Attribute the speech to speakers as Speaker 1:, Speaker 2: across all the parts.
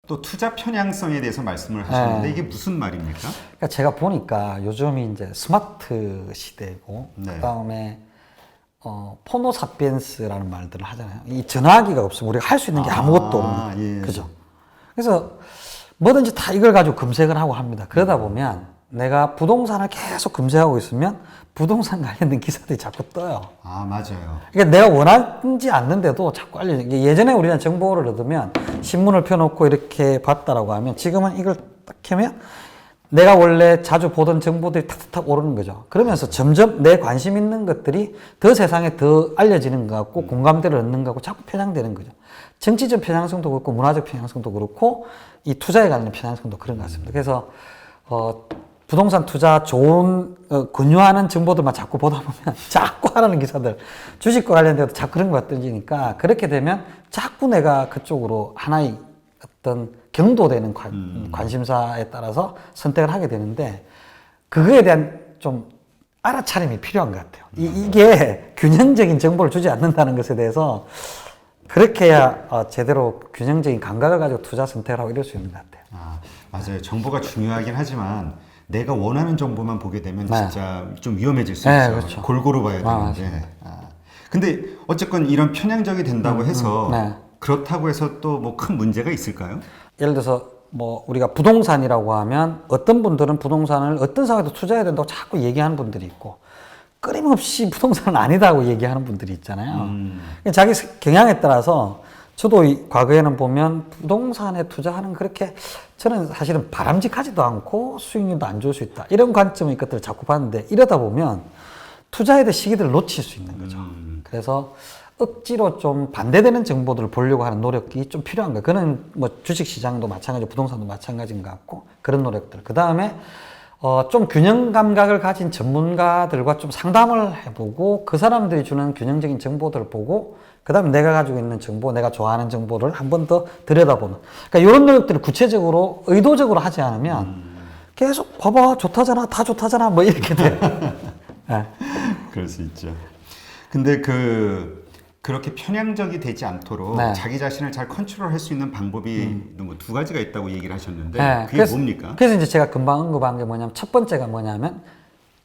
Speaker 1: 또 투자 편향성에 대해서 말씀을 하셨는데
Speaker 2: 네.
Speaker 1: 이게 무슨 말입니까?
Speaker 2: 그러니까 제가 보니까 요즘이 이제 스마트 시대고
Speaker 1: 네.
Speaker 2: 그다음에 포노사피엔스라는 말들을 하잖아요. 이 전화기가 없으면 우리가 할 수 있는 게 아무것도 없는 거예요.
Speaker 1: 예.
Speaker 2: 그죠? 그래서 뭐든지 다 이걸 가지고 검색을 하고 합니다. 그러다 보면 내가 부동산을 계속 검색하고 있으면 부동산 관련된 기사들이 자꾸 떠요.
Speaker 1: 아, 맞아요.
Speaker 2: 그러니까 내가 원하지 않는데도 자꾸 알려져. 예전에 우리는 정보를 얻으면 신문을 펴놓고 이렇게 봤다라고 하면 지금은 이걸 딱 켜면 내가 원래 자주 보던 정보들이 탁탁탁 오르는 거죠. 그러면서 점점 내 관심 있는 것들이 더 세상에 더 알려지는 것 같고 공감대를 얻는 것 같고 자꾸 편향되는 거죠. 정치적 편향성도 그렇고 문화적 편향성도 그렇고 이 투자에 관련 편향성도 그런 것 같습니다. 그래서 부동산 투자 좋은 권유하는 정보들만 자꾸 보다 보면 자꾸 하라는 기사들 주식과 관련돼서 자꾸 그런 거가 던지니까 그렇게 되면 자꾸 내가 그쪽으로 하나의 어떤 경도되는 관심사에 따라서 선택을 하게 되는데 그거에 대한 좀 알아차림이 필요한 것 같아요. 이게 균형적인 정보를 주지 않는다는 것에 대해서 그렇게 해야 제대로 균형적인 감각을 가지고 투자 선택을 하고 이럴 수 있는 것 같아요.
Speaker 1: 아, 맞아요. 정보가 중요하긴 하지만 내가 원하는 정보만 보게 되면
Speaker 2: 네.
Speaker 1: 진짜 좀 위험해질 수
Speaker 2: 네,
Speaker 1: 있죠.
Speaker 2: 그렇죠.
Speaker 1: 골고루 봐야 되는데.
Speaker 2: 맞습니다.
Speaker 1: 근데 어쨌건 이런 편향적이 된다고 해서
Speaker 2: 네.
Speaker 1: 그렇다고 해서 또 뭐 큰 문제가 있을까요?
Speaker 2: 예를 들어서 뭐 우리가 부동산이라고 하면 어떤 분들은 부동산을 어떤 상황에도 투자해야 된다고 자꾸 얘기하는 분들이 있고 끊임없이 부동산은 아니다고 얘기하는 분들이 있잖아요. 자기 경향에 따라서 저도 과거에는 보면 부동산에 투자하는 그렇게 저는 사실은 바람직하지도 않고 수익률도 안 좋을 수 있다. 이런 관점의 것들을 자꾸 봤는데 이러다 보면 투자에 대한 시기들을 놓칠 수 있는 거죠. 그래서 억지로 좀 반대되는 정보들을 보려고 하는 노력이 좀 필요한 거예요. 그는 뭐 주식시장도 마찬가지고 부동산도 마찬가지인 것 같고 그런 노력들. 그 다음에 좀 균형 감각을 가진 전문가들과 좀 상담을 해보고 그 사람들이 주는 균형적인 정보들을 보고 그 다음에 내가 가지고 있는 정보, 내가 좋아하는 정보를 한 번 더 들여다보는. 그러니까 이런 노력들을 구체적으로 의도적으로 하지 않으면 계속 봐봐 좋다잖아 다 좋다잖아 뭐 이렇게 돼요. 네.
Speaker 1: 그럴 수 있죠. 근데 그렇게 편향적이 되지 않도록
Speaker 2: 네.
Speaker 1: 자기 자신을 잘 컨트롤할 수 있는 방법이 뭐 두 가지가 있다고 얘기를 하셨는데
Speaker 2: 네,
Speaker 1: 그게 뭡니까?
Speaker 2: 그래서 이제 제가 금방 언급한 게 뭐냐면 첫 번째가 뭐냐면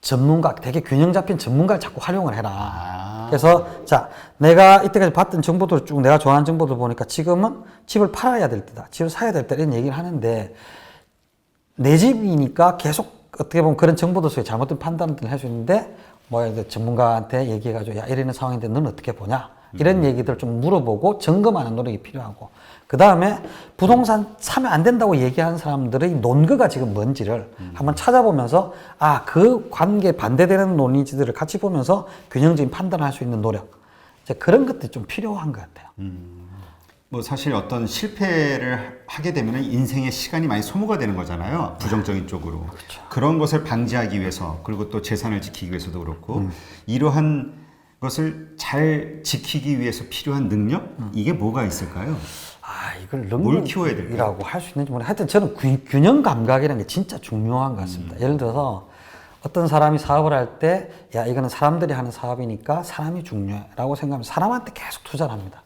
Speaker 2: 전문가, 되게 균형 잡힌 전문가를 자꾸 활용을 해라. 그래서 자, 내가 이때까지 봤던 정보들 쭉 내가 좋아하는 정보들 보니까 지금은 집을 팔아야 될 때다, 집을 사야 될 때다 이런 얘기를 하는데 내 집이니까 계속 어떻게 보면 그런 정보들 속에 잘못된 판단들을 할 수 있는데 뭐 이제 전문가한테 얘기해가지고 야 이러는 상황인데 너는 어떻게 보냐 이런 얘기들 좀 물어보고 점검하는 노력이 필요하고 그 다음에 부동산 사면 안 된다고 얘기하는 사람들의 논거가 지금 뭔지를 한번 찾아보면서 그 관계에 반대되는 논의지들을 같이 보면서 균형적인 판단을 할 수 있는 노력 이제 그런 것들이 좀 필요한 것 같아요.
Speaker 1: 뭐 사실 어떤 실패를 하게 되면 인생의 시간이 많이 소모가 되는 거잖아요. 부정적인 쪽으로.
Speaker 2: 그렇죠.
Speaker 1: 그런 것을 방지하기 위해서 그리고 또 재산을 지키기 위해서도 그렇고 이러한 것을 잘 지키기 위해서 필요한 능력? 이게 뭐가 있을까요?
Speaker 2: 이걸
Speaker 1: 뭘 키워야 될까요?
Speaker 2: 능력이라고 할 수 있는지 모르겠는데 하여튼 저는 균형 감각이라는 게 진짜 중요한 것 같습니다. 예를 들어서 어떤 사람이 사업을 할 때 야 이거는 사람들이 하는 사업이니까 사람이 중요해 라고 생각하면 사람한테 계속 투자를 합니다.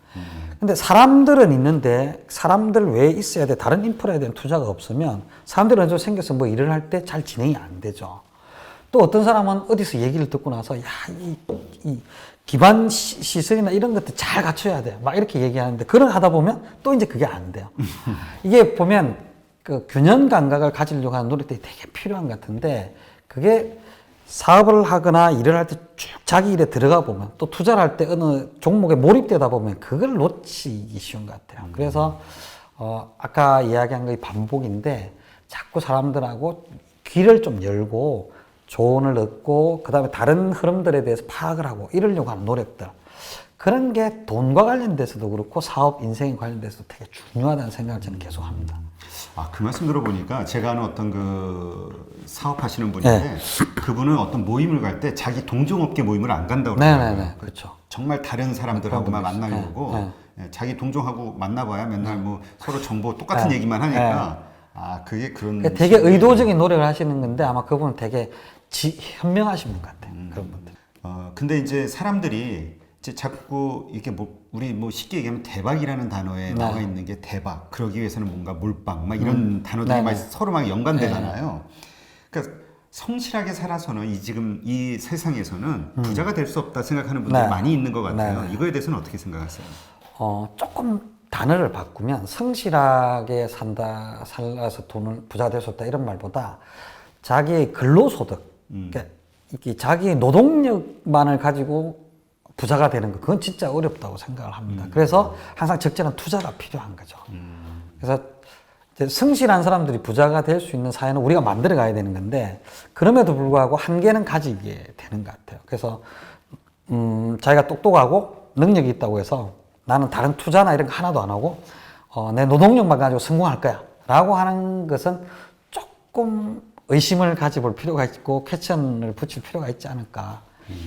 Speaker 2: 근데 사람들은 있는데 사람들 외에 있어야 돼 다른 인프라에 대한 투자가 없으면 사람들은 어느 정도 생겨서 뭐 일을 할 때 잘 진행이 안 되죠. 또 어떤 사람은 어디서 얘기를 듣고 나서 이 기반 시설이나 이런 것들 잘 갖춰야 돼 막 이렇게 얘기하는데 그걸 하다 보면 또 이제 그게 안 돼요. 이게 보면 그 균형 감각을 가지려고 하는 노력들이 되게 필요한 것 같은데 그게 사업을 하거나 일을 할 때 쭉 자기 일에 들어가 보면 또 투자를 할 때 어느 종목에 몰입되다 보면 그걸 놓치기 쉬운 것 같아요. 그래서 아까 이야기한 거의 반복인데 자꾸 사람들하고 귀를 좀 열고 조언을 얻고 그 다음에 다른 흐름들에 대해서 파악을 하고 이러려고 하는 노력들 그런 게 돈과 관련돼서도 그렇고 사업 인생에 관련돼서도 되게 중요하다는 생각을 저는 계속 합니다.
Speaker 1: 그 말씀 들어보니까 제가 아는 어떤 사업하시는 분인데 그분은 어떤 모임을 갈 때 자기 동종업계 모임을 안 간다고 그러더라고요.
Speaker 2: 네네네, 그렇죠.
Speaker 1: 정말 다른 사람들하고만 만나려고 자기 동종하고 만나봐야 맨날 뭐 서로 정보 똑같은 얘기만 하니까 그게 그런
Speaker 2: 되게 의도적인 노력을 하시는 건데 아마 그분은 되게 현명하신 분 같아요. 그런 분들.
Speaker 1: 근데 이제 사람들이 이제 자꾸 이게 뭐 우리 뭐 쉽게 얘기하면 대박이라는 단어에 나와 있는 게 대박. 그러기 위해서는 뭔가 몰빵 막 이런 단어들이 막 서로 막 연관되잖아요. 그러니까 성실하게 살아서는 지금 이 세상에서는 부자가 될 수 없다 생각하는 분들이 많이 있는 것 같아요. 이거에 대해서는 어떻게 생각하세요?
Speaker 2: 조금 단어를 바꾸면 성실하게 살아서 부자가 될 수 없다 이런 말보다 자기의 근로소득, 그러니까 이게 자기의 노동력만을 가지고 부자가 되는 거, 그건 진짜 어렵다고 생각을 합니다. 그래서 항상 적절한 투자가 필요한 거죠. 그래서 이제 성실한 사람들이 부자가 될 수 있는 사회는 우리가 만들어 가야 되는 건데, 그럼에도 불구하고 한계는 가지게 되는 것 같아요. 그래서 자기가 똑똑하고 능력이 있다고 해서 나는 다른 투자나 이런 거 하나도 안 하고 내 노동력만 가지고 성공할 거야 라고 하는 것은 조금 의심을 가져볼 필요가 있고 퀘스천을 붙일 필요가 있지 않을까,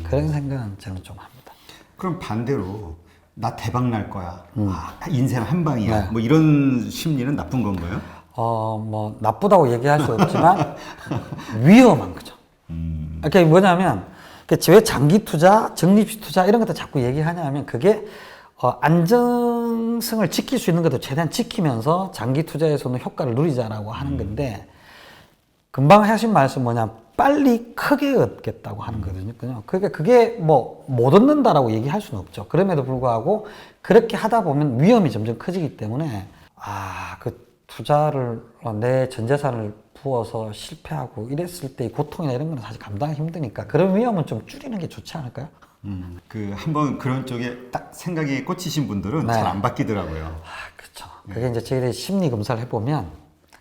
Speaker 2: 그런 생각은 저는 좀 합니다.
Speaker 1: 그럼 반대로 나 대박 날 거야. 인생 한 방이야. 뭐 이런 심리는 나쁜 건가요?
Speaker 2: 뭐 나쁘다고 얘기할 수 없지만 위험한 거죠. 그게 뭐냐면, 왜 장기 투자, 적립식 투자 이런 것들 자꾸 얘기하냐면, 그게 안정성을 지킬 수 있는 것도 최대한 지키면서 장기 투자에서는 효과를 누리자라고 하는 건데, 금방 하신 말씀 뭐냐, 빨리 크게 얻겠다고 하는 거거든요. 그러니까 그게 뭐 못 얻는다라고 얘기할 수는 없죠. 그럼에도 불구하고 그렇게 하다 보면 위험이 점점 커지기 때문에, 그 투자를 내 전 재산을 부어서 실패하고 이랬을 때의 고통이나 이런 거는 사실 감당하기 힘드니까 그런 위험은 좀 줄이는 게 좋지 않을까요?
Speaker 1: 그 한번 그런 쪽에 딱 생각이 꽂히신 분들은 잘 안 바뀌더라고요.
Speaker 2: 그렇죠. 그게 이제 저희들이 심리 검사를 해보면,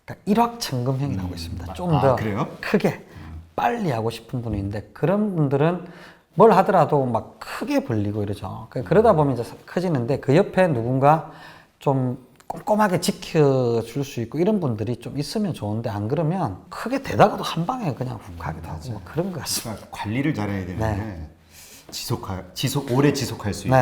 Speaker 2: 그러니까 일확천금형이라고 있습니다. 좀 더 크게 빨리 하고 싶은 분이 있는데, 그런 분들은 뭘 하더라도 막 크게 벌리고 이러죠. 그러다 보면 이제 커지는데, 그 옆에 누군가 좀 꼼꼼하게 지켜줄 수 있고 이런 분들이 좀 있으면 좋은데, 안 그러면 크게 되다가도 한 방에 그냥 훅 가기도 하고 뭐 그런 것 같습니다.
Speaker 1: 그러니까 관리를 잘해야 되는데 오래 지속할 수 있고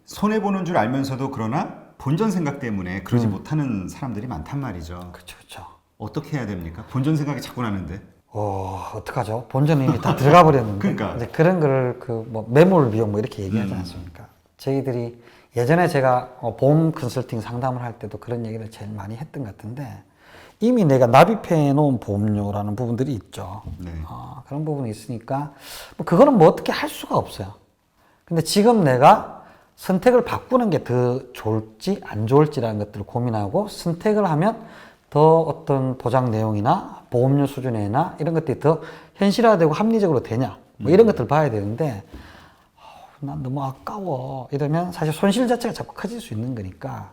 Speaker 1: 손해 보는 줄 알면서도 그러나 본전 생각 때문에 그러지 못하는 사람들이 많단 말이죠.
Speaker 2: 그렇죠.
Speaker 1: 어떻게 해야 됩니까? 본전 생각이 자꾸 나는데.
Speaker 2: 어떡하죠? 본전은 이미 다 들어가 버렸는데.
Speaker 1: 그러니까.
Speaker 2: 이제 그런 거를 뭐 매몰 비용 뭐 이렇게 얘기하지 않습니까? 저희들이 예전에 제가 보험 컨설팅 상담을 할 때도 그런 얘기를 제일 많이 했던 것 같은데, 이미 내가 납입해 놓은 보험료라는 부분들이 있죠. 그런 부분이 있으니까 뭐 그거는 뭐 어떻게 할 수가 없어요. 근데 지금 내가 선택을 바꾸는 게 더 좋을지 안 좋을지라는 것들을 고민하고, 선택을 하면 더 어떤 보장 내용이나 보험료 수준이나 이런 것들이 더 현실화되고 합리적으로 되냐, 뭐 이런 것들을 봐야 되는데, 난 너무 아까워 이러면 사실 손실 자체가 자꾸 커질 수 있는 거니까,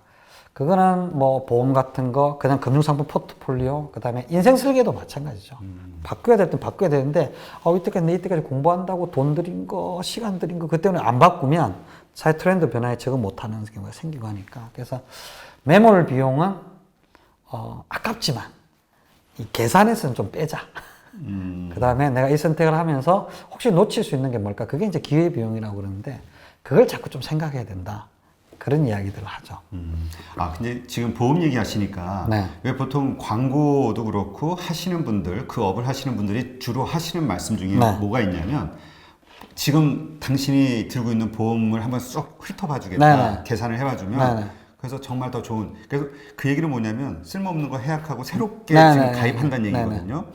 Speaker 2: 그거는 뭐 보험 같은 거, 그냥 금융상품 포트폴리오, 그 다음에 인생 설계도 마찬가지죠. 바꿔야 될 땐 바꿔야 되는데, 이때까지 공부한다고 돈 들인 거, 시간 들인 거, 그 때문에 안 바꾸면 사회 트렌드 변화에 적응 못하는 경우가 생기고 하니까. 그래서 매몰 비용은 아깝지만 이 계산에서는 좀 빼자. 그 다음에 내가 이 선택을 하면서 혹시 놓칠 수 있는 게 뭘까? 그게 이제 기회비용이라고 그러는데, 그걸 자꾸 좀 생각해야 된다. 그런 이야기들을 하죠.
Speaker 1: 근데 지금 보험 얘기 하시니까 왜 보통 광고도 그렇고 하시는 분들, 그 업을 하시는 분들이 주로 하시는 말씀 중에 뭐가 있냐면, 지금 당신이 들고 있는 보험을 한번 쏙 훑어봐 주겠다. 계산을 해봐 주면 그래서 정말 더 좋은, 그래서 그 얘기는 뭐냐면 쓸모없는 거 해약하고 새롭게 지금 가입한다는 얘기거든요.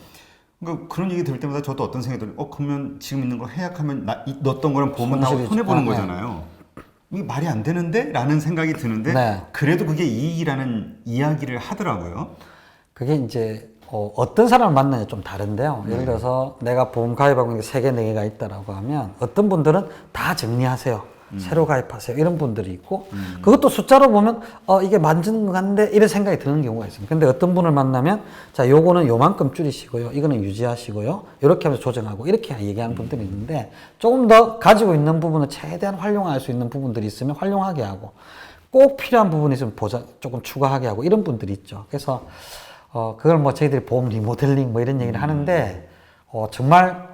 Speaker 1: 그러니까 그런 얘기 들을 때마다 저도 어떤 생각이 들어요. 그러면 지금 있는 거 해약하면 넣었던 거는 보험은 다 손해보는 거잖아요. 이게 말이 안 되는데? 라는 생각이 드는데, 그래도 그게 이익이라는 이야기를 하더라고요.
Speaker 2: 그게 이제 어떤 사람을 만나냐 좀 다른데요. 예를 들어서 내가 보험 가입하고 있는 게 3개, 4개가 있다라고 하면, 어떤 분들은 다 정리하세요. 새로 가입하세요. 이런 분들이 있고, 그것도 숫자로 보면 이게 맞는 것 같은데 이런 생각이 드는 경우가 있습니다. 근데 어떤 분을 만나면, 자, 요거는 요만큼 줄이시고요, 이거는 유지하시고요, 이렇게 하면서 조정하고, 이렇게 얘기하는 분들이 있는데, 조금 더 가지고 있는 부분을 최대한 활용할 수 있는 부분들이 있으면 활용하게 하고, 꼭 필요한 부분이 있으면 조금 추가하게 하고, 이런 분들이 있죠. 그래서 그걸 뭐 저희들이 보험 리모델링 뭐 이런 얘기를 하는데, 정말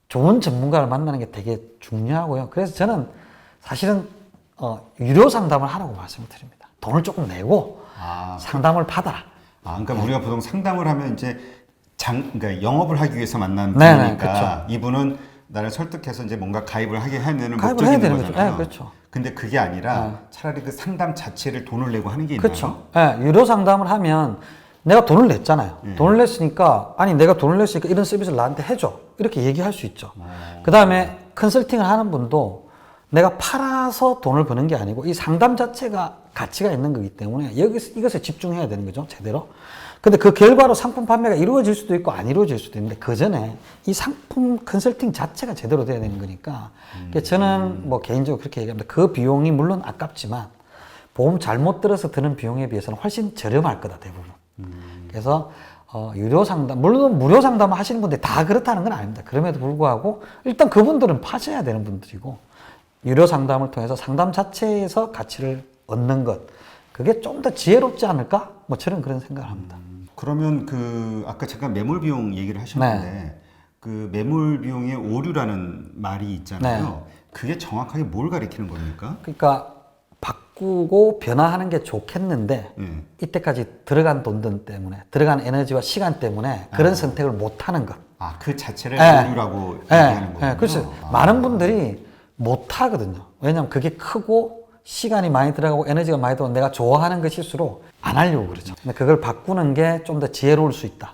Speaker 2: 좋은 전문가를 만나는 게 되게 중요하고요. 그래서 저는 사실은 유료 상담을 하라고 말씀을 드립니다. 돈을 조금 내고 상담을 받아라.
Speaker 1: 그러니까 우리가 보통 상담을 하면 이제 그러니까 영업을 하기 위해서 만난 분이니까, 이분은 나를 설득해서 이제 뭔가 가입을 하게 하는
Speaker 2: 가입을
Speaker 1: 목적이
Speaker 2: 해야
Speaker 1: 있는
Speaker 2: 되는 거죠.
Speaker 1: 거잖아요.
Speaker 2: 네, 그렇죠.
Speaker 1: 근데 그게 아니라 차라리 그 상담 자체를 돈을 내고 하는 게 있나요?
Speaker 2: 그렇죠. 예, 유료 상담을 하면 내가 돈을 냈잖아요. 돈을 냈으니까, 아니, 내가 돈을 냈으니까 이런 서비스를 나한테 해줘. 이렇게 얘기할 수 있죠. 그 다음에 컨설팅을 하는 분도 내가 팔아서 돈을 버는 게 아니고 이 상담 자체가 가치가 있는 거기 때문에 이것에 집중해야 되는 거죠. 제대로. 근데 그 결과로 상품 판매가 이루어질 수도 있고 안 이루어질 수도 있는데 그 전에 이 상품 컨설팅 자체가 제대로 돼야 되는 거니까 저는 뭐 개인적으로 그렇게 얘기합니다. 그 비용이 물론 아깝지만 보험 잘못 들어서 드는 비용에 비해서는 훨씬 저렴할 거다 대부분. 그래서 유료 상담, 물론 무료 상담을 하시는 분들 다 그렇다는 건 아닙니다. 그럼에도 불구하고 일단 그분들은 파셔야 되는 분들이고 유료 상담을 통해서 상담 자체에서 가치를 얻는 것, 그게 좀 더 지혜롭지 않을까? 뭐 저는 그런 생각을 합니다.
Speaker 1: 그러면 그 아까 잠깐 매몰 비용 얘기를 하셨는데 그 매몰 비용의 오류라는 말이 있잖아요. 그게 정확하게 뭘 가리키는 겁니까?
Speaker 2: 그러니까 바꾸고 변화하는 게 좋겠는데 이때까지 들어간 돈들 때문에 들어간 에너지와 시간 때문에 그런 선택을 못 하는 것.
Speaker 1: 아, 그 자체를 오류라고 얘기하는 거군요.
Speaker 2: 그렇죠. 많은 분들이 못 하거든요. 왜냐하면 그게 크고 시간이 많이 들어가고 에너지가 많이 들어가고 내가 좋아하는 것일수록 안 하려고 그러죠. 근데 그걸 바꾸는 게 좀 더 지혜로울 수 있다.